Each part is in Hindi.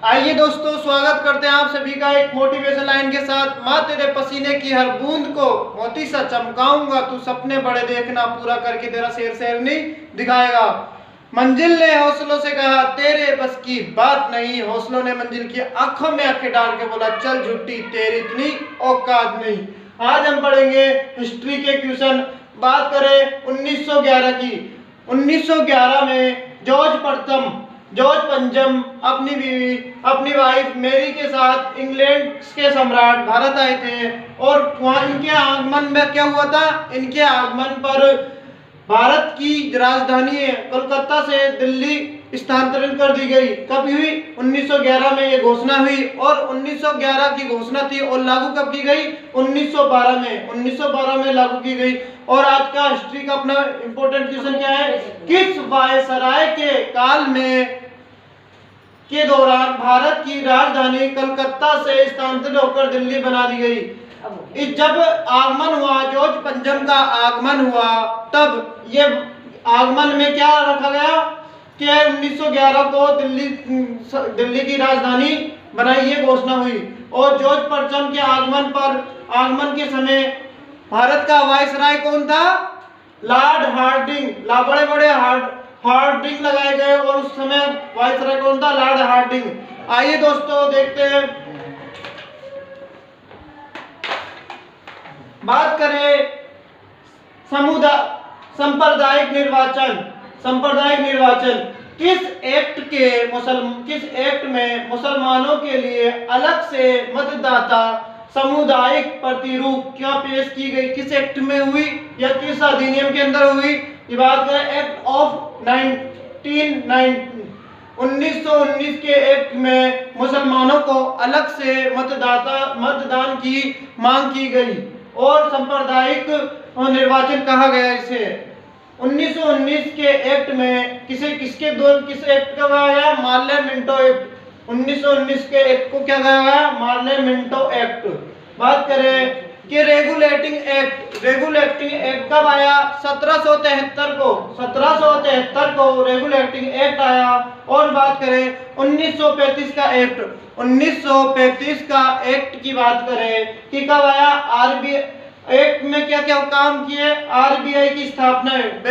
आइए दोस्तों, स्वागत करते हैं आप सभी का एक मोटिवेशन लाइन के साथ। माँ तेरे पसीने की हर बूंद को मोती सा चमकाऊंगा, तू सपने बड़े देखना, पूरा करके तेरा शेर शेरनी दिखाएगा। मंजिल ने हौसलों से कहा तेरे बस की बात नहीं, हौसलों ने मंजिल की आंखों में आंखें डाल के बोला चल झूठी तेरी इतनी औकात नहीं। आज हम पढ़ेंगे हिस्ट्री के क्वेश्चन। बात करें 1911 की। 1911 में जॉर्ज पंचम अपनी बीवी अपनी वाइफ मैरी के साथ इंग्लैंड के सम्राट भारत आए थे। और वहाँ इनके आगमन में क्या हुआ था? इनके आगमन पर भारत की राजधानी कोलकाता से दिल्ली स्थानांतरित कर दी गई। कब हुई? 1911 में ये घोषणा हुई। और 1911 की घोषणा थी और लागू कब की गई? 1912 में। 1912 में लागू की गई। और आज का हिस्ट्री का अपना इंपॉर्टेंट क्वेश्चन क्या है? किस वायसराय के काल में के दौरान भारत की राजधानी कलकत्ता से स्थानांतरित होकर दिल्ली बना दी गई? जब आगमन हुआ, जॉर्ज पंचम का आगमन हुआ, तब ये आगमन में क्या रखा गया कि 1911 को दिल्ली की राजधानी बनाई, ये घोषणा हुई। और जॉर्ज पंचम के आगमन के समय भारत का वायसराय कौन था? Lord Hardinge. बड़े बड़े हार्डिंग लगाए गए और उस समय वायसराय कौन था? Lord Hardinge. आइए दोस्तों देखते हैं। बात करें सांप्रदायिक निर्वाचन। किस एक्ट में मुसलमानों के लिए अलग से मतदाता सामुदायिक प्रतिरूप क्या पेश की गई? किस एक्ट में हुई या किस अधिनियम के अंदर हुई? ये बात करें एक्ट ऑफ 1919 के एक्ट में मुसलमानों को अलग से मतदान की मांग की गई और सांप्रदायिक निर्वाचन कहा गया इसे। 1919 के एक्ट में किस एक्ट का कहा गया? Morley Minto act. 1919 के एक्ट को क्या कहा गया? Morley Minto act. बात करें कि रेगुलेटिंग एक्ट कब आया? 1773 को रेगुलेटिंग एक्ट आया। और बात करें 1935 का एक्ट। 1935 का एक्ट की बात करें कि कब आया? आरबीआई एक्ट में क्या क्या काम किए? आरबीआई की स्थापना है,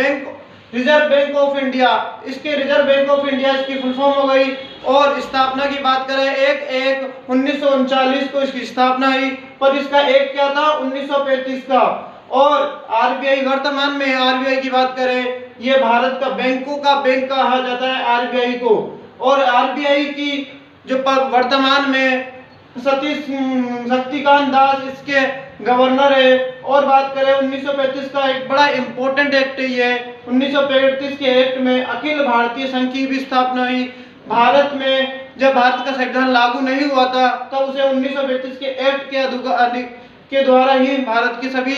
रिजर्व बैंक ऑफ इंडिया। इसके रिजर्व बैंक ऑफ इंडिया इसकी फुल फॉर्म हो गई। और स्थापना की बात करें 1/1/1939 को इसकी स्थापना हुई। पर इसका एक क्या था? 1935 का। और आरबीआई वर्तमान में आरबीआई की बात करें, ये भारत का बैंकों का बैंक कहा जाता है आरबीआई को। और आरबीआई की जो वर्तमान में शक्तिकांत दास इसके गवर्नर है। और बात करें 1935 का एक बड़ा इंपॉर्टेंट एक्ट है ये। 1935 के एक्ट में अखिल भारतीय संघ की भी स्थापना हुई। भारत में जब भारत का संविधान लागू नहीं हुआ था तब उसे 1935 के एक्ट के द्वारा ही भारत की सभी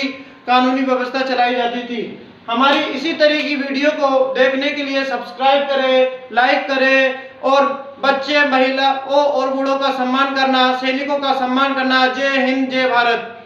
कानूनी व्यवस्था चलाई जाती थी। हमारी इसी तरह की वीडियो को देखने के लिए सब्सक्राइब करें, लाइक करें और बच्चे, महिला और बूढ़ों का सम्मान करना, सैनिकों का सम्मान करना। जय हिंद, जय भारत।